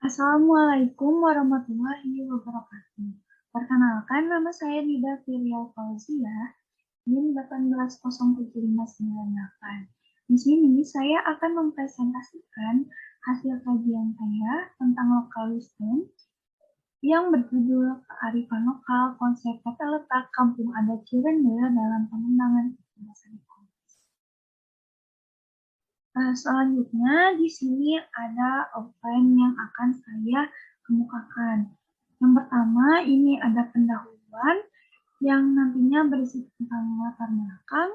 Assalamualaikum warahmatullahi wabarakatuh. Perkenalkan, nama saya Nida Firial Fauzia, NIM 1807598. Di sini saya akan mempresentasikan hasil kajian saya tentang local wisdom yang berjudul Kearifan Lokal, Konsep Tata Letak Kampung Adat Cirende dalam Pengembangan Kecerdasan Ekonomi. Selanjutnya di sini ada outline yang akan saya kemukakan. Yang pertama ini ada pendahuluan yang nantinya berisi tentang latar belakang.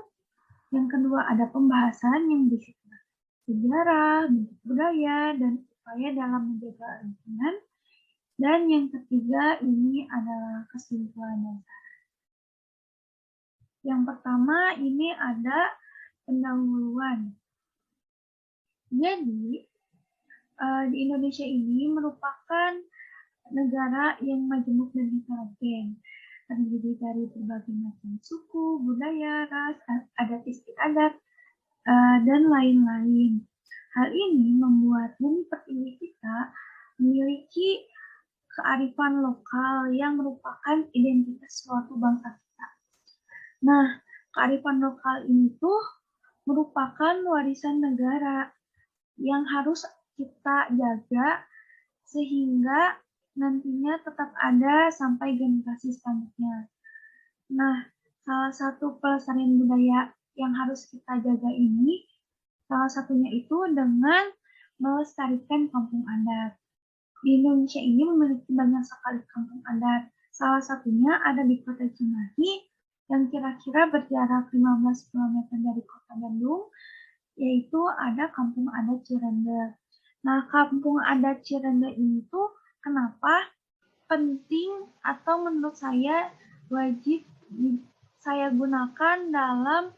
Yang kedua ada pembahasan yang berisi tentang sejarah, bentuk budaya, dan upaya dalam menjaga lingkungan. Dan yang ketiga ini adalah kesimpulan dan saran. Yang pertama ini ada pendahuluan. Jadi, di Indonesia ini merupakan negara yang majemuk dan heterogen, terdiri dari berbagai macam suku, budaya, ras, adat istiadat, dan lain-lain. Hal ini membuat bumi pertiwi kita memiliki kearifan lokal yang merupakan identitas suatu bangsa kita. Nah, kearifan lokal ini tuh merupakan warisan negara yang harus kita jaga sehingga nantinya tetap ada sampai generasi selanjutnya. Nah, salah satu pelestarian budaya yang harus kita jaga ini, salah satunya itu dengan melestarikan kampung adat. Di Indonesia ini memiliki banyak sekali kampung adat. Salah satunya ada di Kota Cimahi yang kira-kira berjarak 15 km dari Kota Bandung, yaitu ada Kampung Adat Cirende. Nah, Kampung Adat Cirende ini tuh kenapa penting atau menurut saya wajib saya gunakan dalam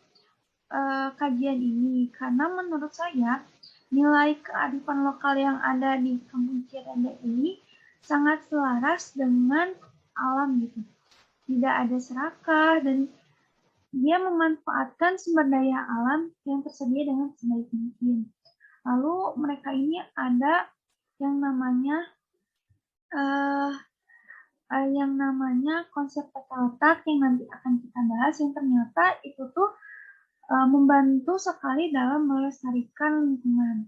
kajian ini, karena menurut saya nilai kearifan lokal yang ada di Kampung Cirende ini sangat selaras dengan alam gitu. Tidak ada serakah dan dia memanfaatkan sumber daya alam yang tersedia dengan sebaik mungkin. Lalu mereka ini ada yang namanya konsep tata letak yang nanti akan kita bahas, yang ternyata itu tuh membantu sekali dalam melestarikan lingkungan.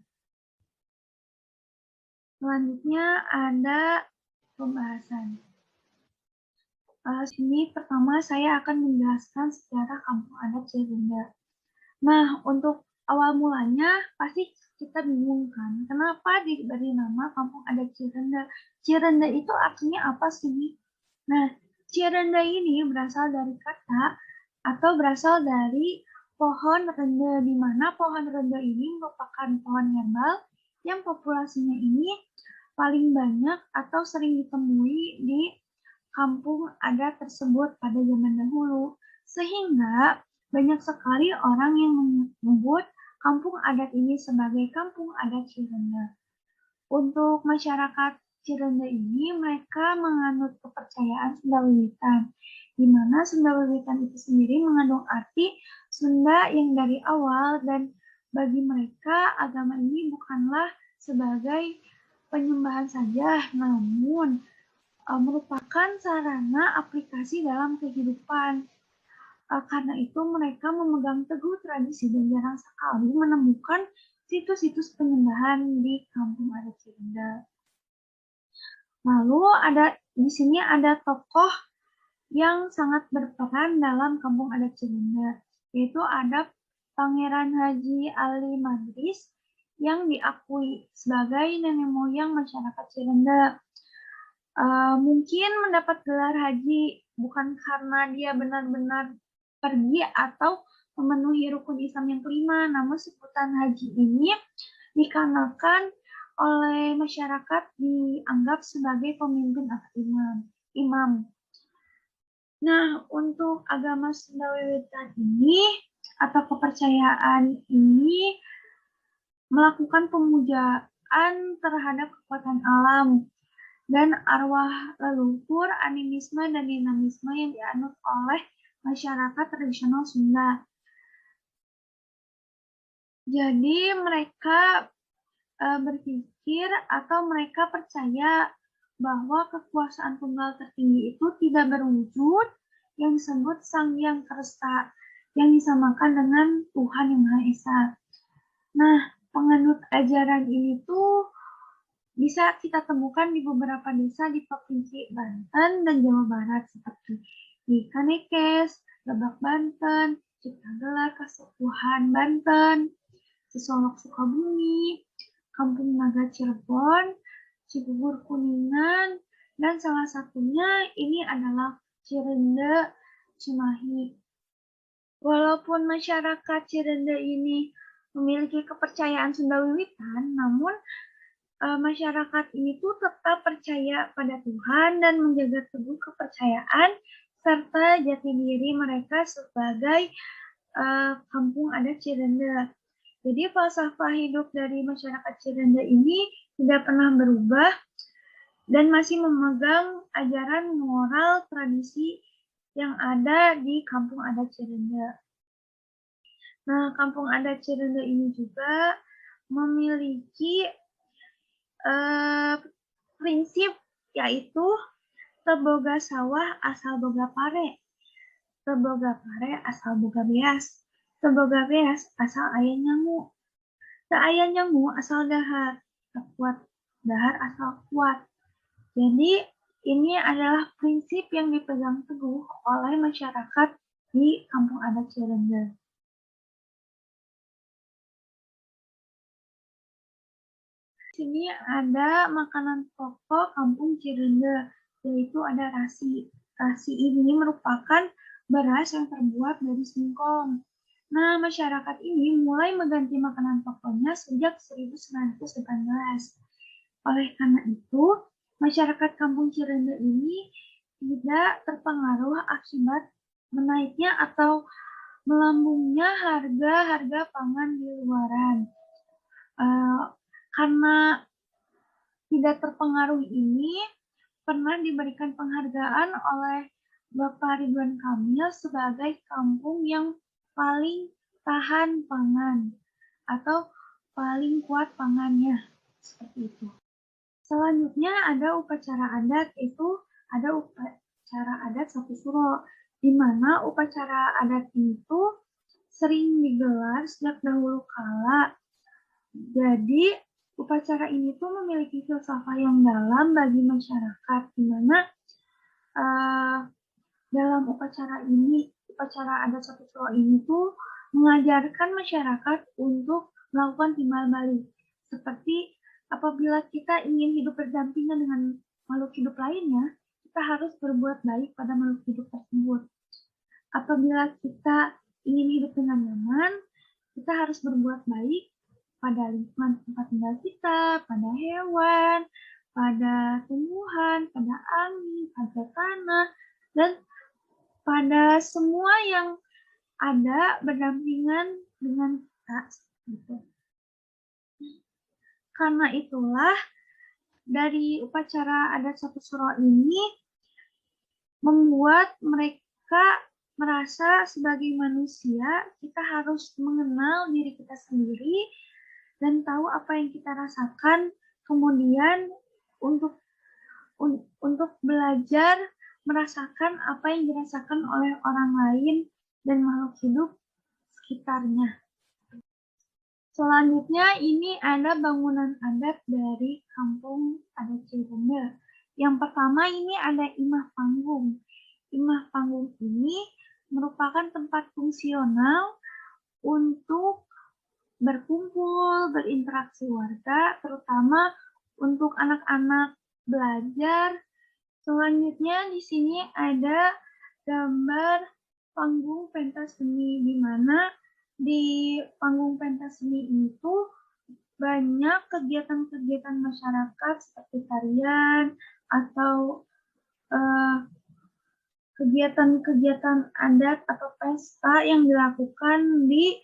Selanjutnya ada pembahasan. Sini pertama saya akan menjelaskan sejarah Kampung Adat Cirende. Nah, untuk awal mulanya pasti kita bingung kan, kenapa diberi nama Kampung Adat Cirende? Cirende itu artinya apa sih? Nah, Cirende ini berasal dari kata atau berasal dari pohon rende, di mana pohon rende ini merupakan pohon herbal yang populasinya ini paling banyak atau sering ditemui di kampung adat tersebut pada zaman dahulu, sehingga banyak sekali orang yang menyebut kampung adat ini sebagai Kampung Adat Cirende. Untuk masyarakat Cirende ini, mereka menganut kepercayaan Sunda Wiwitan, di mana Sunda Wiwitan itu sendiri mengandung arti Sunda yang dari awal, dan bagi mereka agama ini bukanlah sebagai penyembahan saja, namun merupakan sarana aplikasi dalam kehidupan. Karena itu mereka memegang teguh tradisi dan jarang sekali menemukan situs-situs penyembahan di Kampung Adat Cirende. Lalu di sini ada tokoh yang sangat berperan dalam Kampung Adat Cirende, yaitu ada Pangeran Haji Ali Madris yang diakui sebagai nenek moyang masyarakat Cirende. Mungkin mendapat gelar haji bukan karena dia benar-benar pergi atau memenuhi rukun Islam yang kelima, namun sebutan haji ini dikarenakan oleh masyarakat dianggap sebagai pemimpin atau imam. Nah, untuk agama Sunda Wiwitan ini atau kepercayaan ini melakukan pemujaan terhadap kekuatan alam dan arwah leluhur, animisme dan dinamisme yang dianut oleh masyarakat tradisional Sunda. Jadi mereka berpikir atau mereka percaya bahwa kekuasaan tunggal tertinggi itu tidak berwujud, yang disebut Sang Hyang Kersa, yang disamakan dengan Tuhan Yang Maha Esa. Nah, penganut ajaran ini tuh bisa kita temukan di beberapa desa di Provinsi Banten dan Jawa Barat seperti di Kanekes, Lebak Banten, Ciptagelar, Kasepuhan Banten, Cisolok Sukabumi, Kampung Naga Cirebon, Cibubur Kuningan, dan salah satunya ini adalah Cirende Cimahi. Walaupun masyarakat Cirende ini memiliki kepercayaan Sunda Wiwitan, namun masyarakat ini tuh tetap percaya pada Tuhan dan menjaga teguh kepercayaan serta jati diri mereka sebagai kampung adat Cirende. Jadi falsafah hidup dari masyarakat Cirende ini tidak pernah berubah dan masih memegang ajaran moral tradisi yang ada di kampung adat Cirende. Nah, kampung adat Cirende ini juga memiliki prinsip yaitu teboga sawah asal boga pare, teboga pare asal boga beas, teboga beas asal aya nyamu, teu aya nyamu asal dahar, teu kuat dahar asal kuat. Jadi ini adalah prinsip yang dipegang teguh oleh masyarakat di kampung adat Cirende. Sini ada makanan pokok kampung Cirende, yaitu ada rasi. Rasi ini merupakan beras yang terbuat dari singkong. Nah, masyarakat ini mulai mengganti makanan pokoknya sejak 1918. Oleh karena itu, masyarakat kampung Cirende ini tidak terpengaruh akibat menaiknya atau melambungnya harga-harga pangan di luaran. Karena tidak terpengaruh ini, pernah diberikan penghargaan oleh Bapak Ridwan Kamil sebagai kampung yang paling tahan pangan atau paling kuat pangannya, seperti itu. Selanjutnya ada upacara adat, itu ada upacara adat Sapu Suro, di mana upacara adat itu sering digelar sejak dahulu kala. Jadi, upacara ini tuh memiliki filsafat yang dalam bagi masyarakat, di mana dalam upacara adat Sapu Suro ini tuh mengajarkan masyarakat untuk melakukan timbal balik. Seperti apabila kita ingin hidup berdampingan dengan makhluk hidup lainnya, kita harus berbuat baik pada makhluk hidup tersebut. Apabila kita ingin hidup dengan nyaman, kita harus berbuat baik pada lingkungan tempat tinggal kita, pada hewan, pada tumbuhan, pada angin, pada tanah, dan pada semua yang ada berdampingan dengan kita. Gitu. Karena itulah dari upacara adat Sapu Suro ini membuat mereka merasa sebagai manusia kita harus mengenal diri kita sendiri dan tahu apa yang kita rasakan, kemudian untuk belajar merasakan apa yang dirasakan oleh orang lain dan makhluk hidup sekitarnya. Selanjutnya ini ada bangunan adat dari kampung adat Cirende. Yang pertama ini ada Imah Panggung. Imah Panggung ini merupakan tempat fungsional untuk berkumpul, berinteraksi warga, terutama untuk anak-anak belajar. Selanjutnya di sini ada gambar panggung pentas seni, di mana di panggung pentas seni itu banyak kegiatan-kegiatan masyarakat seperti tarian atau kegiatan-kegiatan adat atau pesta yang dilakukan di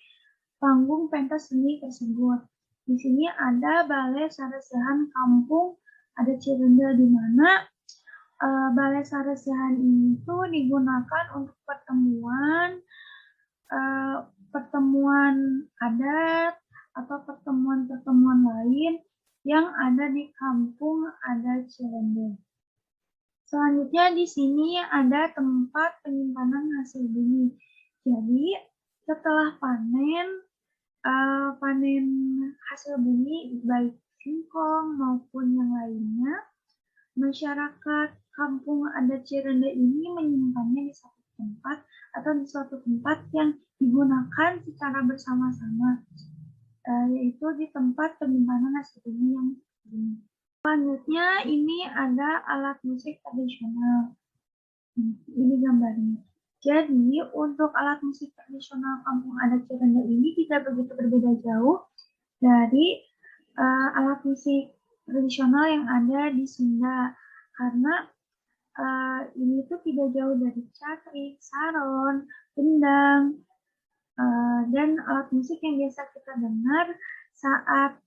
panggung pentas seni tersebut. Di sini ada Balai Saresehan Kampung Adat Cirende, di mana Balai Saresehan ini tuh digunakan untuk pertemuan adat, atau pertemuan-pertemuan lain yang ada di Kampung Adat Cirende. Selanjutnya di sini ada tempat penyimpanan hasil bumi. Jadi setelah panen hasil bumi baik singkong maupun yang lainnya, masyarakat Kampung Adat Cirende ini menyimpannya di satu tempat atau di suatu tempat yang digunakan secara bersama-sama, yaitu di tempat penyimpanan hasil bumi yang ini. Selanjutnya ini ada alat musik tradisional. Ini gambarnya. Jadi untuk alat musik tradisional Kampung Adat Cirende ini tidak begitu berbeda jauh dari alat musik tradisional yang ada di Sunda, karena ini tuh tidak jauh dari catrik, saron, gendang, dan alat musik yang biasa kita dengar saat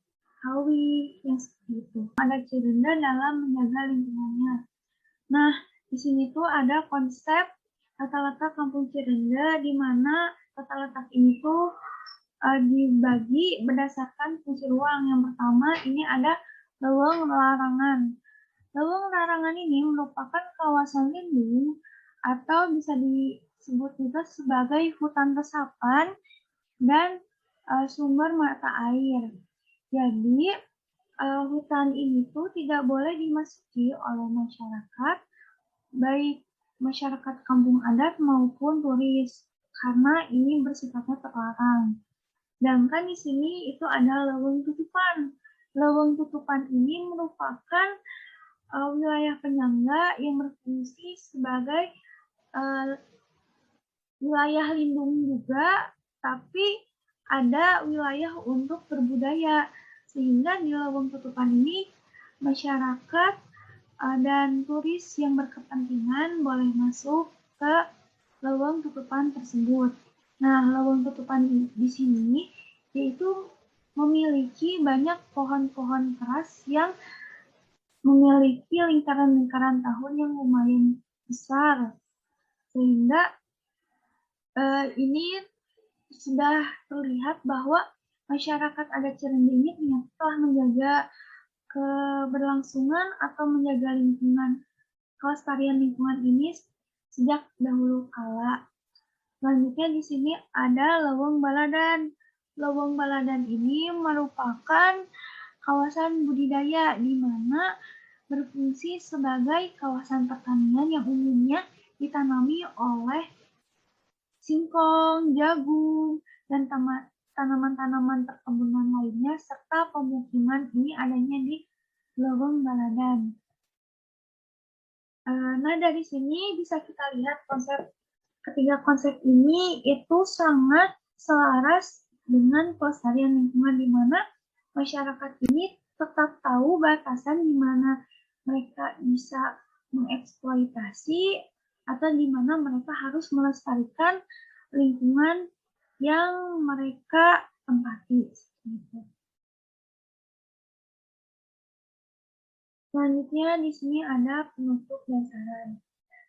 hawi yang seperti itu. Adat Cirende dalam menjaga lingkungannya. Nah, di sini tuh ada konsep tata letak Kampung Cirende, di mana tata letak ini tuh dibagi berdasarkan fungsi ruang. Yang pertama ini ada leuweung larangan. Leuweung larangan ini merupakan kawasan lindung atau bisa disebut juga sebagai hutan resapan dan sumber mata air. Jadi hutan ini tuh tidak boleh dimasuki oleh masyarakat, baik masyarakat kampung adat maupun turis, karena ini bersifatnya terlarang. Sedangkan di sini itu ada leuweung tutupan. Leuweung tutupan ini merupakan wilayah penyangga yang berfungsi sebagai wilayah lindung juga, tapi ada wilayah untuk berbudaya, sehingga di leuweung tutupan ini masyarakat dan turis yang berkepentingan boleh masuk ke leuweung tutupan tersebut. Nah, leuweung tutupan di sini yaitu memiliki banyak pohon-pohon keras yang memiliki lingkaran-lingkaran tahun yang lumayan besar, sehingga ini sudah terlihat bahwa masyarakat adat Cirende ini ternyata telah menjaga keberlangsungan atau menjaga lingkungan, kelestarian lingkungan ini sejak dahulu kala. Selanjutnya di sini ada Leuweung Baladan. Leuweung Baladan ini merupakan kawasan budidaya di mana berfungsi sebagai kawasan pertanian yang umumnya ditanami oleh singkong, jagung, dan tanaman-tanaman perkebunan lainnya, serta pemukiman ini adanya di Leuweung Baladan. Nah, dari sini bisa kita lihat ketiga konsep ini itu sangat selaras dengan pelestarian lingkungan, di mana masyarakat ini tetap tahu batasan di mana mereka bisa mengeksploitasi atau di mana mereka harus melestarikan lingkungan yang mereka tempati. Selanjutnya di sini ada penutup dan saran.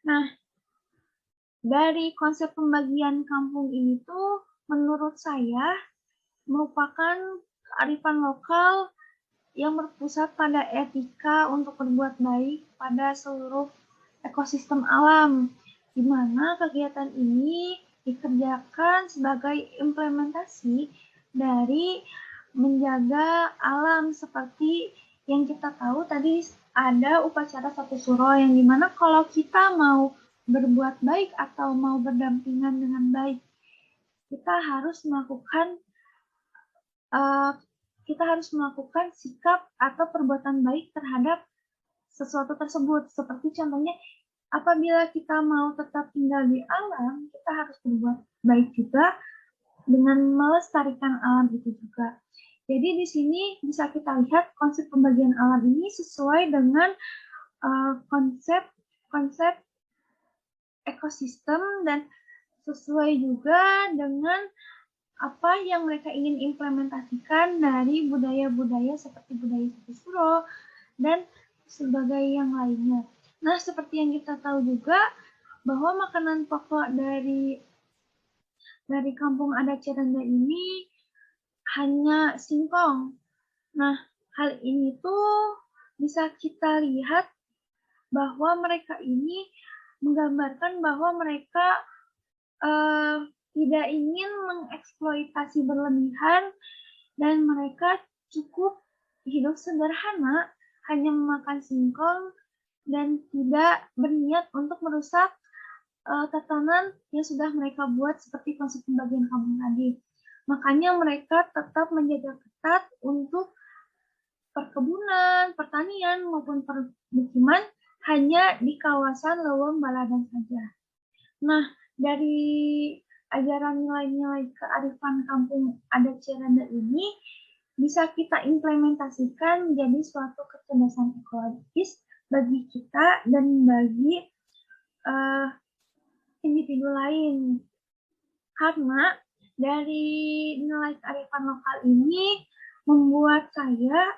Nah, dari konsep pembagian kampung ini tuh menurut saya merupakan kearifan lokal yang berpusat pada etika untuk berbuat baik pada seluruh ekosistem alam, di mana kegiatan ini dikerjakan sebagai implementasi dari menjaga alam, seperti yang kita tahu tadi ada upacara satu suro, yang dimana kalau kita mau berbuat baik atau mau berdampingan dengan baik, kita harus melakukan sikap atau perbuatan baik terhadap sesuatu tersebut. Seperti contohnya, apabila kita mau tetap tinggal di alam, kita harus berbuat baik juga dengan melestarikan alam itu juga. Jadi di sini bisa kita lihat konsep pembagian alam ini sesuai dengan konsep ekosistem dan sesuai juga dengan apa yang mereka ingin implementasikan dari budaya-budaya seperti budaya Suro dan sebagai yang lainnya. Nah, seperti yang kita tahu juga bahwa makanan pokok dari Kampung Adat Cirende ini hanya singkong. Nah, hal ini tuh bisa kita lihat bahwa mereka ini menggambarkan bahwa mereka tidak ingin mengeksploitasi berlebihan dan mereka cukup hidup sederhana, hanya memakan singkong dan tidak berniat untuk merusak tatanan yang sudah mereka buat seperti konsep pembagian kampung tadi. Makanya mereka tetap menjaga ketat untuk perkebunan, pertanian, maupun permukiman hanya di kawasan Leweng Baladan saja. Nah, dari ajaran nilai-nilai kearifan kampung adat Cirende ini bisa kita implementasikan menjadi suatu kecerdasan ekologis bagi kita dan bagi individu lain. Karena dari nilai kearifan lokal ini membuat saya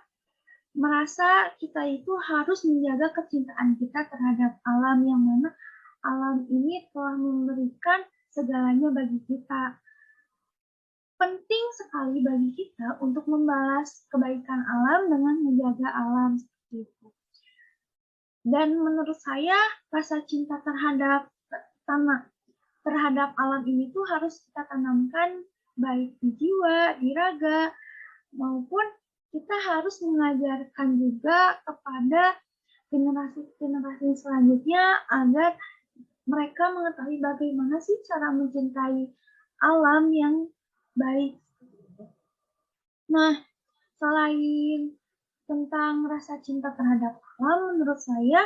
merasa kita itu harus menjaga kecintaan kita terhadap alam, yang mana alam ini telah memberikan segalanya bagi kita. Penting sekali bagi kita untuk membalas kebaikan alam dengan menjaga alam seperti itu. Dan menurut saya rasa cinta terhadap alam ini tuh harus kita tanamkan baik di jiwa, di raga, maupun kita harus mengajarkan juga kepada generasi-generasi selanjutnya agar mereka mengetahui bagaimana sih cara mencintai alam yang baik. Nah, selain tentang rasa cinta terhadap alam, menurut saya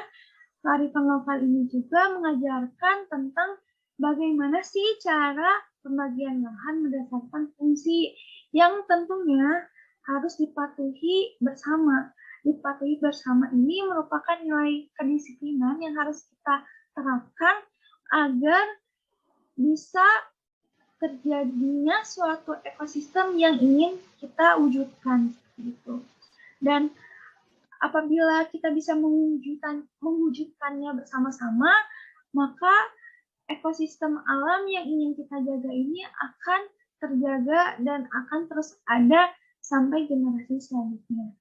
kearifan lokal ini juga mengajarkan tentang bagaimana sih cara pembagian lahan berdasarkan fungsi yang tentunya harus dipatuhi bersama. Dipatuhi bersama ini merupakan nilai kedisiplinan yang harus kita terapkan agar bisa terjadinya suatu ekosistem yang ingin kita wujudkan gitu. Dan apabila kita bisa mewujudkannya bersama-sama, maka ekosistem alam yang ingin kita jaga ini akan terjaga dan akan terus ada sampai generasi selanjutnya.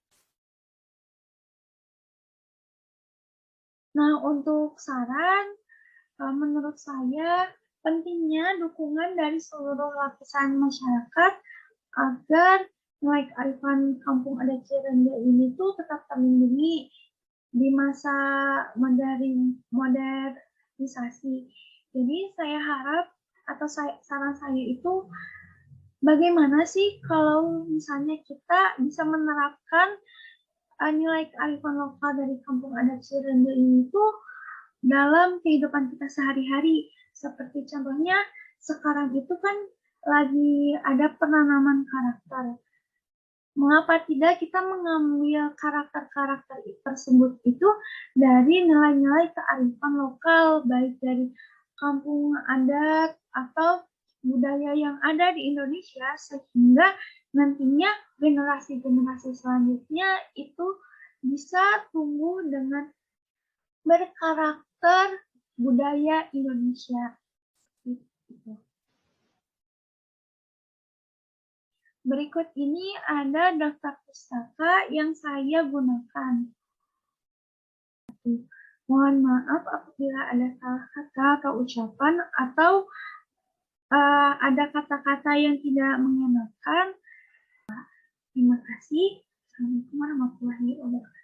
Nah, untuk saran, menurut saya pentingnya dukungan dari seluruh lapisan masyarakat agar nilai kearifan kampung adat Cirende ini tuh tetap terlindungi di masa modernisasi. Jadi saya harap atau saran saya itu bagaimana sih kalau misalnya kita bisa menerapkan nilai kearifan lokal dari kampung adat Cirende ini tuh dalam kehidupan kita sehari-hari. Seperti contohnya sekarang itu kan lagi ada penanaman karakter. Mengapa tidak kita mengambil karakter-karakter tersebut itu dari nilai-nilai kearifan lokal, baik dari kampung adat atau budaya yang ada di Indonesia, sehingga nantinya generasi-generasi selanjutnya itu bisa tumbuh dengan berkarakter budaya Indonesia. Berikut ini ada daftar pustaka yang saya gunakan. Mohon maaf apabila ada salah kata atau ucapan atau ada kata-kata yang tidak mengenakan. Terima kasih. Assalamualaikum warahmatullahi wabarakatuh.